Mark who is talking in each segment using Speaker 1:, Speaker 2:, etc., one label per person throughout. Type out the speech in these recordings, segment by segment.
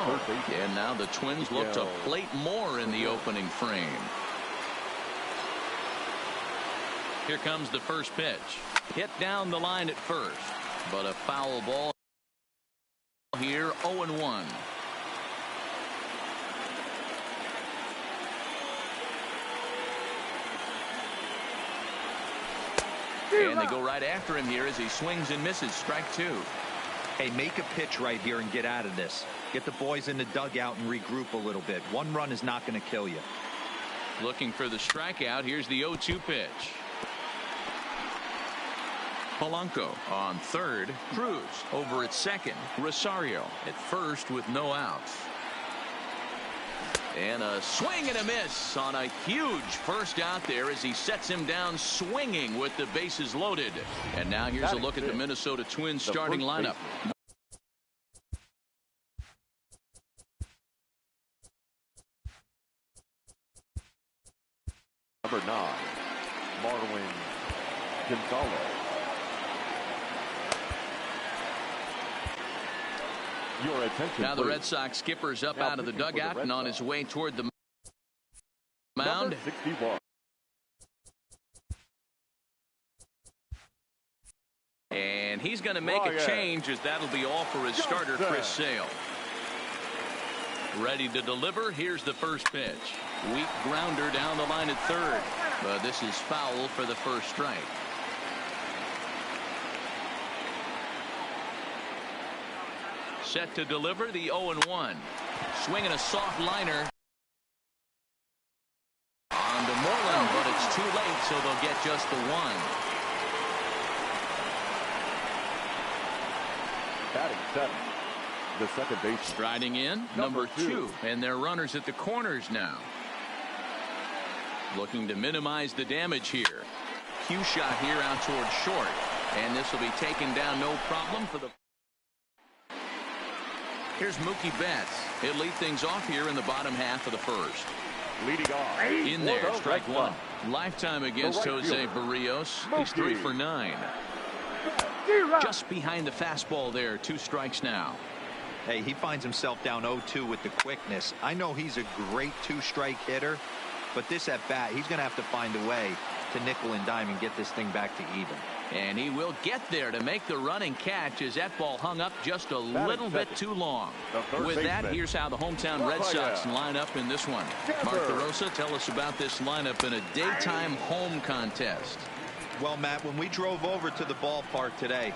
Speaker 1: And now the Twins look to plate more in the opening frame. Here comes the first pitch. Hit down the line at first, but a foul ball here. 0-1. And they go right after him here as he swings and misses. Strike two.
Speaker 2: Hey, make a pitch right here and get out of this. Get the boys in the dugout and regroup a little bit. One run is not going to kill you.
Speaker 1: Looking for the strikeout. Here's the 0-2 pitch. Polanco on third. Cruz over at second. Rosario at first with no outs. And a swing and a miss on a huge first out there as he sets him down swinging with the bases loaded. And now here's a look at the Minnesota Twins starting lineup.
Speaker 3: Number 9, Marwin Gonzalez. Your attention,
Speaker 1: now the Red Sox skipper's up out of the dugout and on his way toward the mound.
Speaker 3: 61.
Speaker 1: And he's going to make a change as that'll be all for his starter, Chris Sale. Ready to deliver. Here's the first pitch. Weak grounder down the line at third. But this is foul for the first strike. Set to deliver the 0-1. Swinging a soft liner on to Moreland, but it's too late, so they'll get just the one.
Speaker 3: Batting seven, the second base.
Speaker 1: Striding in, number 2, and they're runners at the corners now. Looking to minimize the damage here. Cue shot here out towards short, and this will be taken down no problem for the. Here's Mookie Betts. He'll lead things off here in the bottom half of the first.
Speaker 3: Leading off.
Speaker 1: In there, strike one. Lifetime against Jose Barrios. He's 3 for 9. Just behind the fastball there. 2 strikes now.
Speaker 2: Hey, he finds himself down 0-2 with the quickness. I know he's a great 2-strike hitter, but this at bat, he's going to have to find a way to nickel and dime and get this thing back to even.
Speaker 1: And he will get there to make the running catch as that ball hung up just a little bit too long. With that, here's how the hometown Red Sox line up in this one. Mark DeRosa, tell us about this lineup in a daytime home contest.
Speaker 2: Well, Matt, when we drove over to the ballpark today,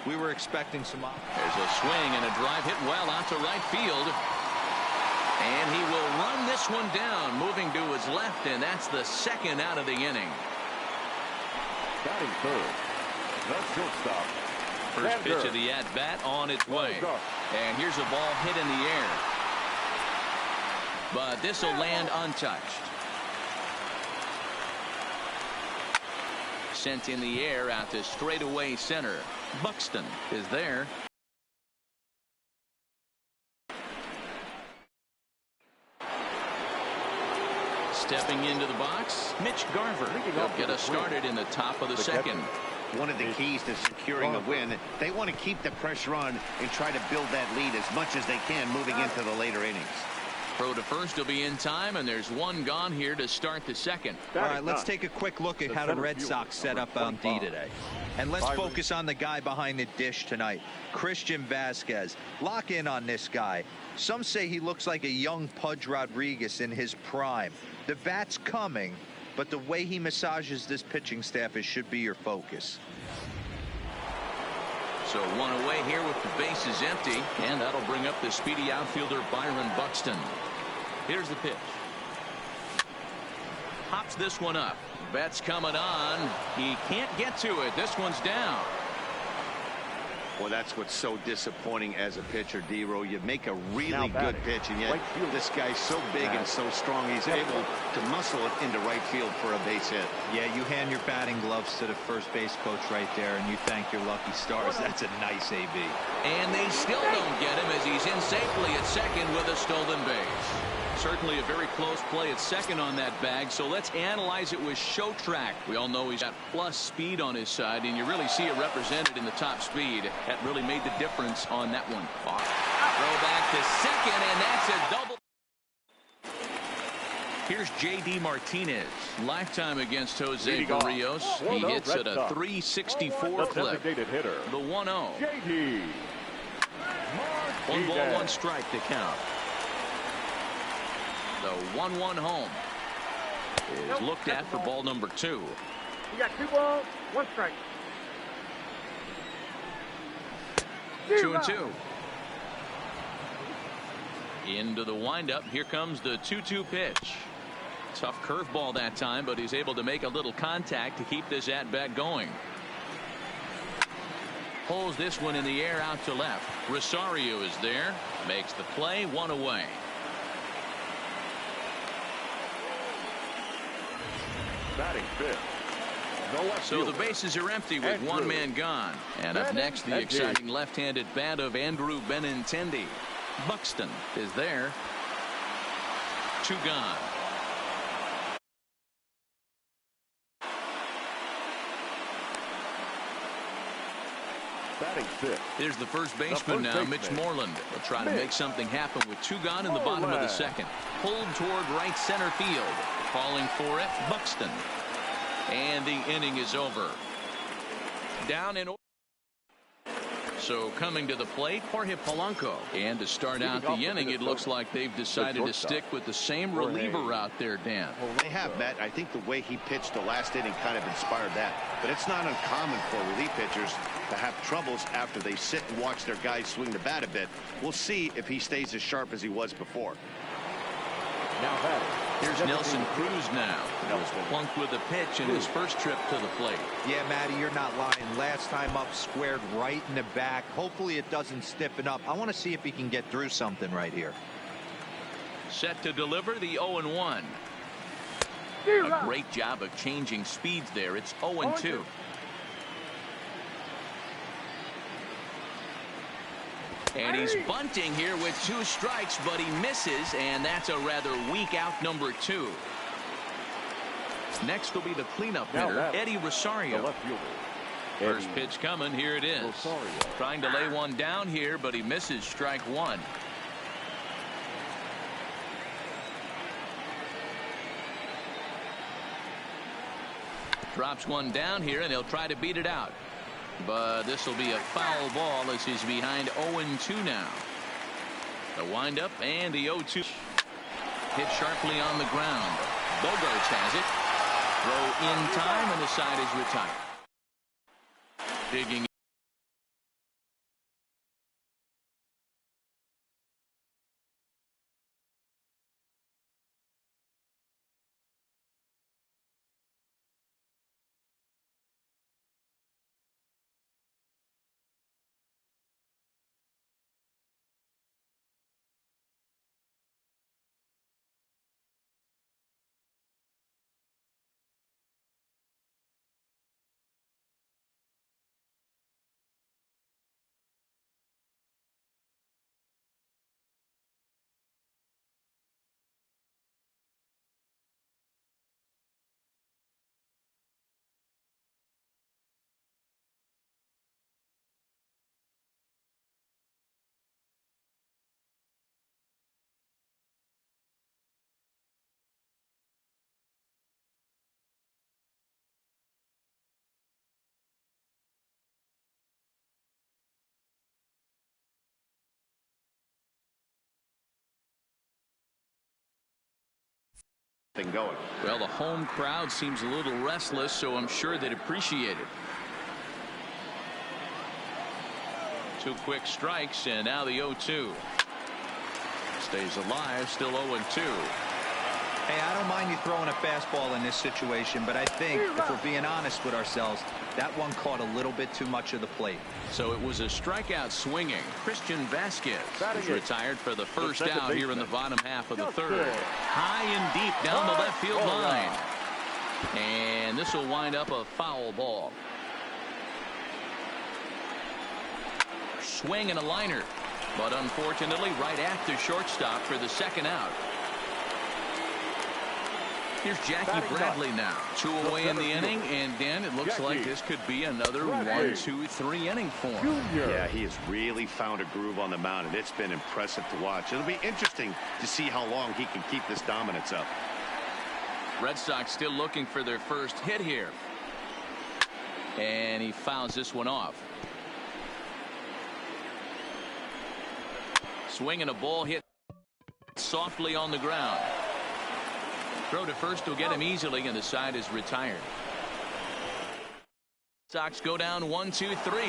Speaker 2: we were expecting some.
Speaker 1: There's a swing and a drive hit well out to right field. And he will run this one down, moving to his left, and that's the second out of the inning.
Speaker 3: Batting third, the shortstop.
Speaker 1: First pitch of the at-bat on its way. And here's a ball hit in the air. But this will land untouched. Sent in the air out to straightaway center. Buxton is there. Stepping into the box, Mitch Garver. They'll get us started in the top of the second.
Speaker 4: One of the keys to securing a win, they want to keep the pressure on and try to build that lead as much as they can moving into the later innings.
Speaker 1: Throw to first will be in time, and there's one gone here to start the second.
Speaker 2: All right, let's take a quick look at how the Red Sox set up on D today. And let's focus on the guy behind the dish tonight, Christian Vazquez. Lock in on this guy. Some say he looks like a young Pudge Rodriguez in his prime. The bat's coming, but the way he massages this pitching staff should be your focus.
Speaker 1: So one away here with the bases empty, and that'll bring up the speedy outfielder Byron Buxton. Here's the pitch. Hops this one up. Bet's coming on. He can't get to it. This one's down.
Speaker 4: Well, that's what's so disappointing as a pitcher, D-Row. You make a really good pitch, and yet this guy's so big and so strong, he's able to muscle it into right field for a base hit.
Speaker 2: Yeah, you hand your batting gloves to the first base coach right there, and you thank your lucky stars. That's a nice AB.
Speaker 1: And they still don't get him as he's in safely at second with a stolen base. Certainly a very close play at second on that bag, so let's analyze it with show track. We all know he's got plus speed on his side, and you really see it represented in the top speed. That really made the difference on that one. Throw back to second, and that's a double. Here's J.D. Martinez. Lifetime against Jose Barrios. He hits at a .364 clip.
Speaker 3: Hitter,
Speaker 1: the 1-0.
Speaker 3: J.D.
Speaker 1: 1 ball, 1 strike to count. The 1-1 home is looked at for ball number 2.
Speaker 5: You got 2 balls, 1 strike.
Speaker 1: 2-2. Into the windup. Here comes the 2-2 pitch. Tough curveball that time, but he's able to make a little contact to keep this at-bat going. Pulls this one in the air out to left. Rosario is there. Makes the play, 1 away.
Speaker 3: Batting fifth.
Speaker 1: So the bases are empty with
Speaker 3: Andrew.
Speaker 1: 1 man gone. And up next, the exciting left-handed bat of Andrew Benintendi. Buxton is there. 2 gone.
Speaker 3: Batting fifth.
Speaker 1: Here's the first baseman now, Mitch Moreland. Will try to make something happen with 2 gone in the bottom of the second. Pulled toward right center field. Calling for it, Buxton. And the inning is over. Down in order. So coming to the plate, Jorge Polanco. And to start out the inning, it looks like they've decided to stick with the same reliever out there, Dan.
Speaker 4: Well, they have, Matt. I think the way he pitched the last inning kind of inspired that. But it's not uncommon for relief pitchers to have troubles after they sit and watch their guys swing the bat a bit. We'll see if he stays as sharp as he was before.
Speaker 3: Now batting.
Speaker 1: Here's Nelson Cruz now. He was plunked with a pitch in his first trip to the plate.
Speaker 2: Yeah, Matty, you're not lying. Last time up, squared right in the back. Hopefully it doesn't stiffen up. I want to see if he can get through something right here.
Speaker 1: Set to deliver the 0-1. A great job of changing speeds there. It's 0-2. And he's bunting here with 2 strikes, but he misses, and that's a rather weak out number 2. Next will be the cleanup hitter, Eddie Rosario. First pitch coming. Here it is. Trying to lay one down here, but he misses strike 1. Drops one down here, and he'll try to beat it out. But this will be a foul ball as he's behind 0-2 now. The windup and the 0-2. Hit sharply on the ground. Bogarts has it. Throw in time, and the side is retired. Digging.
Speaker 4: Going.
Speaker 1: Well, the home crowd seems a little restless, so I'm sure they'd appreciate it. 2 quick strikes, and now the 0-2. Stays alive, still 0-2.
Speaker 2: Hey, I don't mind you throwing a fastball in this situation, but I think if we're being honest with ourselves, that one caught a little bit too much of the plate.
Speaker 1: So it was a strikeout swinging. Christian Vasquez is retired for the first out here in the bottom half of the third. High and deep down the left field line. And this will wind up a foul ball. Swing and a liner. But unfortunately, right at the shortstop for the second out. Here's Jackie Bradley now. 2 away in the inning, and Dan, it looks like this could be another 1, 2, 3 inning form.
Speaker 4: Yeah, he has really found a groove on the mound, and it's been impressive to watch. It'll be interesting to see how long he can keep this dominance up.
Speaker 1: Red Sox still looking for their first hit here. And he fouls this one off. Swinging a ball hit softly on the ground. Throw to first will get him easily, and the side is retired. Sox go down 1, 2, 3.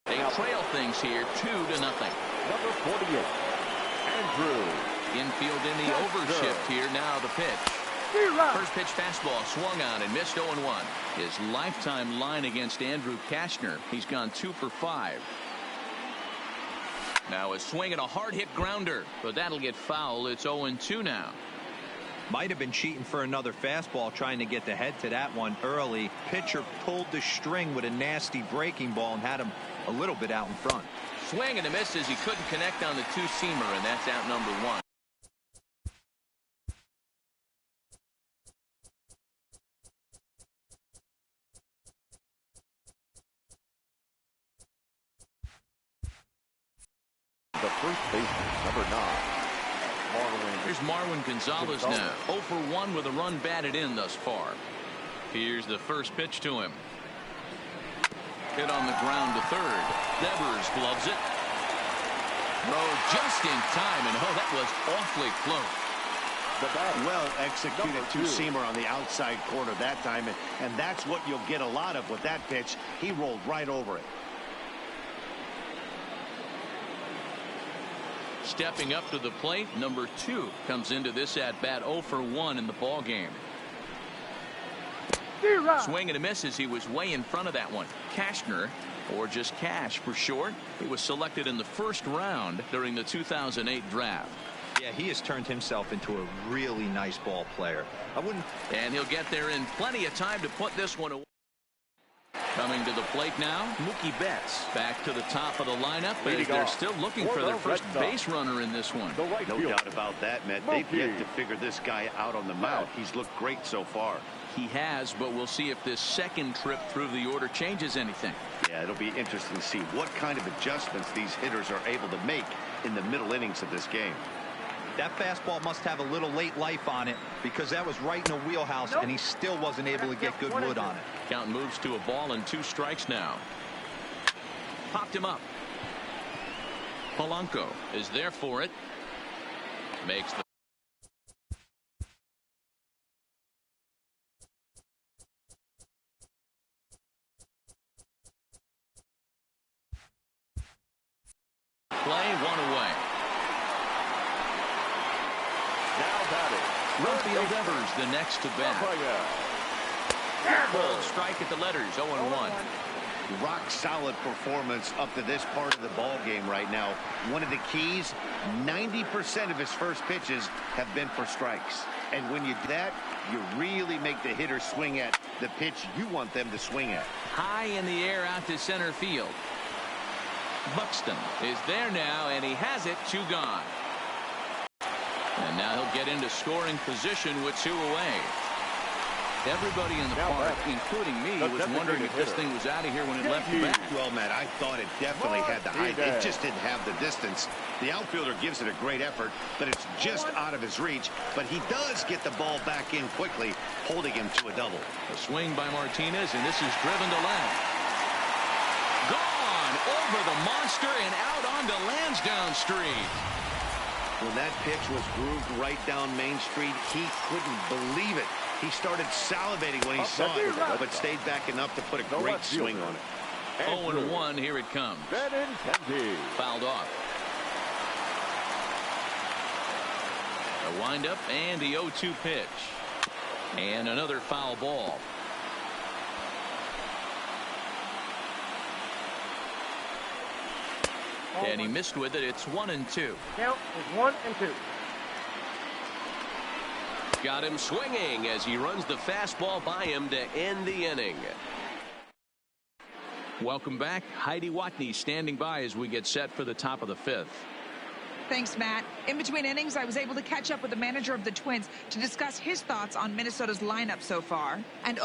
Speaker 1: They trail things here 2-0.
Speaker 3: Number 48, Andrew.
Speaker 1: Infield in the overshift here. Now the pitch. First pitch fastball swung on and missed 0-1. His lifetime line against Andrew Kashner. He's gone 2 for 5. Now a swing and a hard hit grounder, but that'll get foul. It's 0-2 now.
Speaker 2: Might have been cheating for another fastball, trying to get the head to that one early. Pitcher pulled the string with a nasty breaking ball and had him a little bit out in front.
Speaker 1: Swing and a miss as he couldn't connect on the 2-seamer, and that's out number 1.
Speaker 3: The first baseman, number 9.
Speaker 1: Here's Marwin Gonzalez now. 0 for 1 with a run batted in thus far. Here's the first pitch to him. Hit on the ground to third. Devers gloves it. Throw just in time, and that was awfully close.
Speaker 4: Well executed 2-seamer on the outside corner that time, and that's what you'll get a lot of with that pitch. He rolled right over it.
Speaker 1: Stepping up to the plate, number 2 comes into this at bat 0 for 1 in the ball game. Swing and a miss as he was way in front of that one. Kashner, or just Cash for short, he was selected in the first round during the 2008 draft.
Speaker 2: Yeah, he has turned himself into a really nice ball player.
Speaker 1: And he'll get there in plenty of time to put this one away. Coming to the plate now, Mookie Betts back to the top of the lineup, as they're still looking for their first base runner in this one.
Speaker 4: No doubt about that, Matt. They've yet to figure this guy out on the mound. He's looked great so far.
Speaker 1: He has, but we'll see if this second trip through the order changes anything.
Speaker 4: Yeah, it'll be interesting to see what kind of adjustments these hitters are able to make in the middle innings of this game.
Speaker 2: That fastball must have a little late life on it, because that was right in the wheelhouse, and he still wasn't able to get good wood on it.
Speaker 1: Count moves to a ball and 2 strikes now. Popped him up. Polanco is there for it. Makes the play, 1 away. Rafael Devers the next to bat. Full strike at the letters, 0-1.
Speaker 4: Rock solid performance up to this part of the ball game right now. One of the keys, 90% of his first pitches have been for strikes. And when you do that, you really make the hitter swing at the pitch you want them to swing at.
Speaker 1: High in the air out to center field. Buxton is there now, and he has it. 2 gone. And now he'll get into scoring position with 2 away. Everybody in the park, including me, was wondering if this thing was out of here when it left the bat.
Speaker 4: Well, Matt, I thought it definitely had the height. It just didn't have the distance. The outfielder gives it a great effort, but it's just out of his reach. But he does get the ball back in quickly, holding him to a double.
Speaker 1: A swing by Martinez, and this is driven to left. Gone over the monster and out onto Lansdowne Street.
Speaker 4: When that pitch was grooved right down Main Street, he couldn't believe it. He started salivating when he saw it, but stayed back enough to put a great swing on it.
Speaker 1: 0-1, here it comes. Fouled off. A windup and the 0-2 pitch. And another foul ball. And he missed with it. It's 1-2.
Speaker 5: Count is 1-2.
Speaker 6: Got him swinging as he runs the fastball by him to end the inning.
Speaker 1: Welcome back. Heidi Watney standing by as we get set for the top of the 5th.
Speaker 7: Thanks, Matt. In between innings, I was able to catch up with the manager of the Twins to discuss his thoughts on Minnesota's lineup so far. And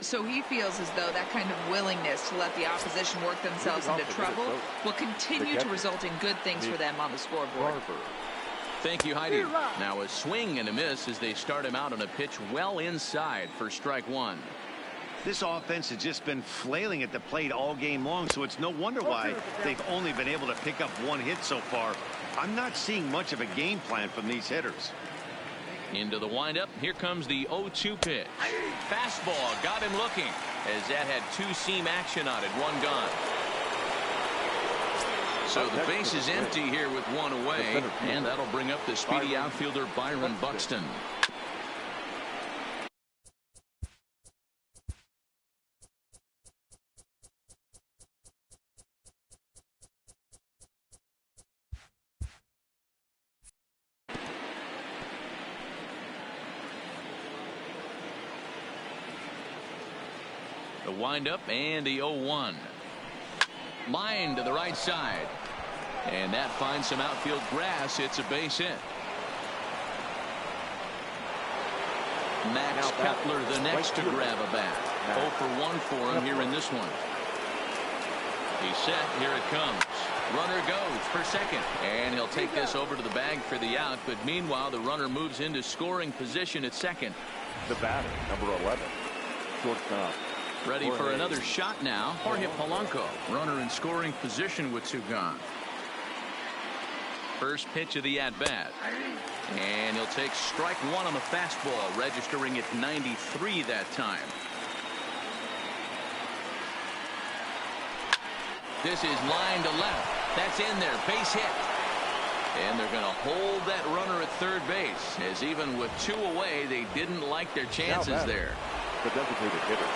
Speaker 7: so he feels as though that kind of willingness to let the opposition work themselves into trouble will continue to result in good things for them on the scoreboard.
Speaker 1: Thank you, Heidi. Now a swing and a miss as they start him out on a pitch well inside for strike 1.
Speaker 4: This offense has just been flailing at the plate all game long, so it's no wonder why they've only been able to pick up 1 hit so far. I'm not seeing much of a game plan from these hitters.
Speaker 1: Into the windup. Here comes the 0-2 pitch. Fastball got him looking as that had 2-seam action on it. 1 gone. So the base is empty here with 1 away, and that'll bring up the speedy outfielder Byron Buxton. The windup and the 0-1. Line to the right side. And that finds some outfield grass. It's a base hit. Max Kepler the next to grab a bat. 0 for 1 for him here in this one. He's set. Here it comes. Runner goes for second. And he'll take this over to the bag for the out. But meanwhile, the runner moves into scoring position at second.
Speaker 3: The batter, number 11, shortstop.
Speaker 1: Ready for another shot now. Jorge Polanco, runner in scoring position with 2 gone. First pitch of the at-bat. And he'll take strike 1 on the fastball, registering at 93 that time. This is line to left. That's in there. Base hit. And they're going to hold that runner at third base, as even with 2 away, they didn't like their chances there.
Speaker 3: The designated hitter.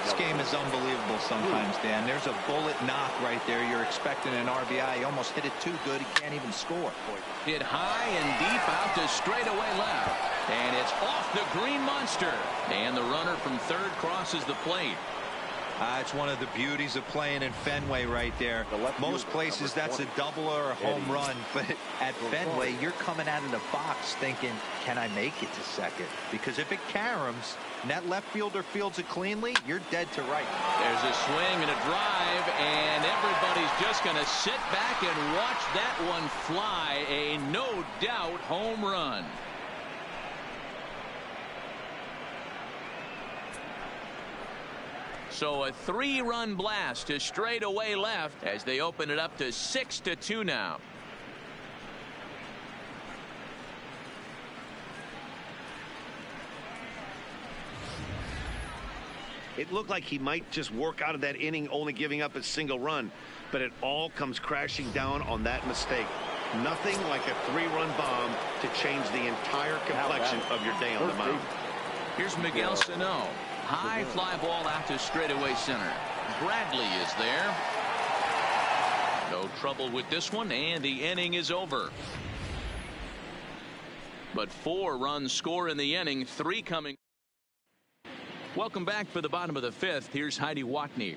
Speaker 2: This game is unbelievable sometimes, Dan. There's a bullet knock right there. You're expecting an RBI. He almost hit it too good. He can't even score.
Speaker 1: Hit high and deep out to straightaway left. And it's off the green monster. And the runner from third crosses the plate.
Speaker 2: It's one of the beauties of playing in Fenway right there. Most places that's a double or a home run, but at Fenway you're coming out of the box thinking, can I make it to second? Because if it caroms and that left fielder fields it cleanly, you're dead to right.
Speaker 1: There's a swing and a drive, and everybody's just going to sit back and watch that one fly. A no doubt home run. So a 3-run blast to straightaway left as they open it up to 6-2 now.
Speaker 4: It looked like he might just work out of that inning, only giving up a single run, but it all comes crashing down on that mistake. Nothing like a 3-run bomb to change the entire complexion of your day on the mound.
Speaker 1: Here's Miguel Sano. High fly ball out to straightaway center. Bradley is there. No trouble with this one, and the inning is over. But 4 runs score in the inning, 3 coming. Welcome back for the bottom of the 5th. Here's Heidi Watney.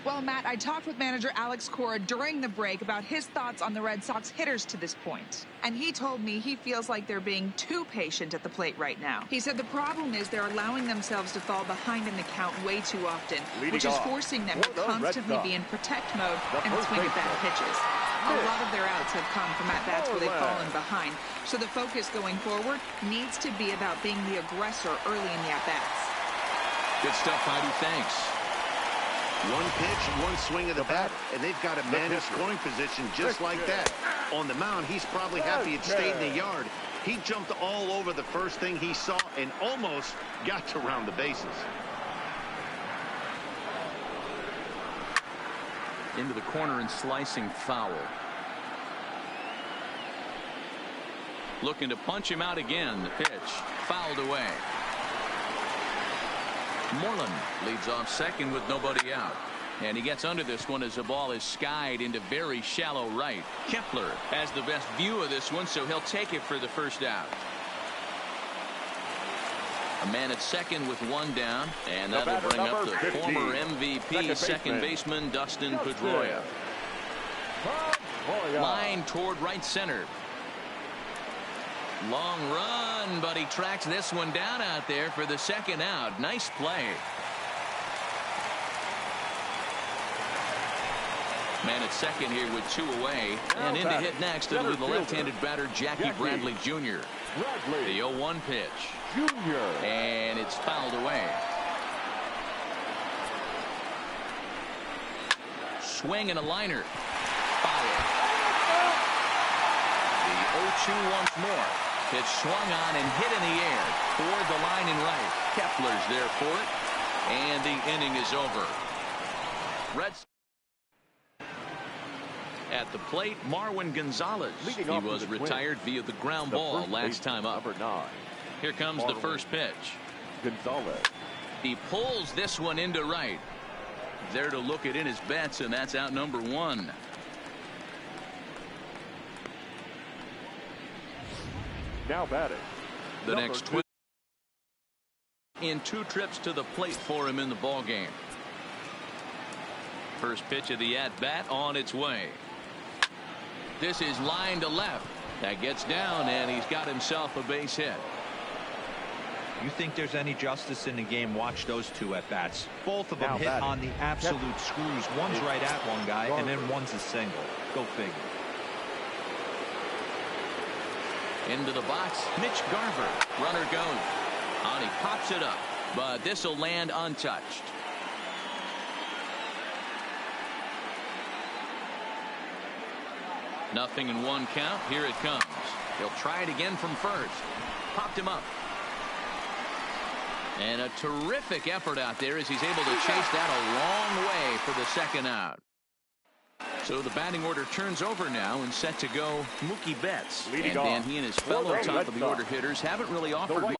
Speaker 7: Well, Matt, I talked with manager Alex Cora during the break about his thoughts on the Red Sox hitters to this point. And he told me he feels like they're being too patient at the plate right now. He said the problem is they're allowing themselves to fall behind in the count way too often, which is forcing them to constantly be in protect mode and swing at bad pitches. A lot of their outs have come from at-bats where they've fallen behind. So the focus going forward needs to be about being the aggressor early in the at-bats.
Speaker 1: Good stuff, Heidi. Thanks.
Speaker 4: One pitch, one swing of the bat, and they've got a man in scoring position just like that. On the mound, he's probably happy it stayed in the yard. He jumped all over the first thing he saw and almost got to round the bases.
Speaker 1: Into the corner and slicing foul. Looking to punch him out again. The pitch fouled away. Moreland leads off second with nobody out. And he gets under this one as the ball is skied into very shallow right. Kepler has the best view of this one, so he'll take it for the first out. A man at second with 1 down, and that'll bring up the
Speaker 3: 15,
Speaker 1: former MVP second baseman Dustin Pedroia. Line toward right center. Long run, but he tracks this one down out there for the second out. Nice play. Man at second here with 2 away. And in to hit next, it'll be the left-handed batter, Jackie Bradley Jr. The 0-1 pitch. And it's fouled away. Swing and a liner. Foul. The 0-2 once more. Pitch swung on and hit in the air toward the line and right. Kepler's there for it. And the inning is over. Reds at the plate, Marwin Gonzalez. He was retired via the ground ball last time up. Here comes the first pitch.
Speaker 3: Gonzalez.
Speaker 1: He pulls this one into right. There to look it in his bets, and that's out number 1.
Speaker 3: Now batting.
Speaker 1: The next twin in 2 trips to the plate for him in the ball game. First pitch of the at-bat on its way. This is line to left. That gets down, and he's got himself a base hit.
Speaker 2: You think there's any justice in the game? Watch those 2 at-bats. Both of them hit on the absolute screws. One's right at one guy, and then one's a single. Go figure.
Speaker 1: Into the box, Mitch Garver. Runner goes. On, he pops it up, but this will land untouched. Nothing in 1 count. Here it comes. He'll try it again from first. Popped him up. And a terrific effort out there as he's able to chase that a long way for the second out. So the batting order turns over now and set to go Mookie Betts. And Dan, he and his fellow top of the order hitters haven't really offered much.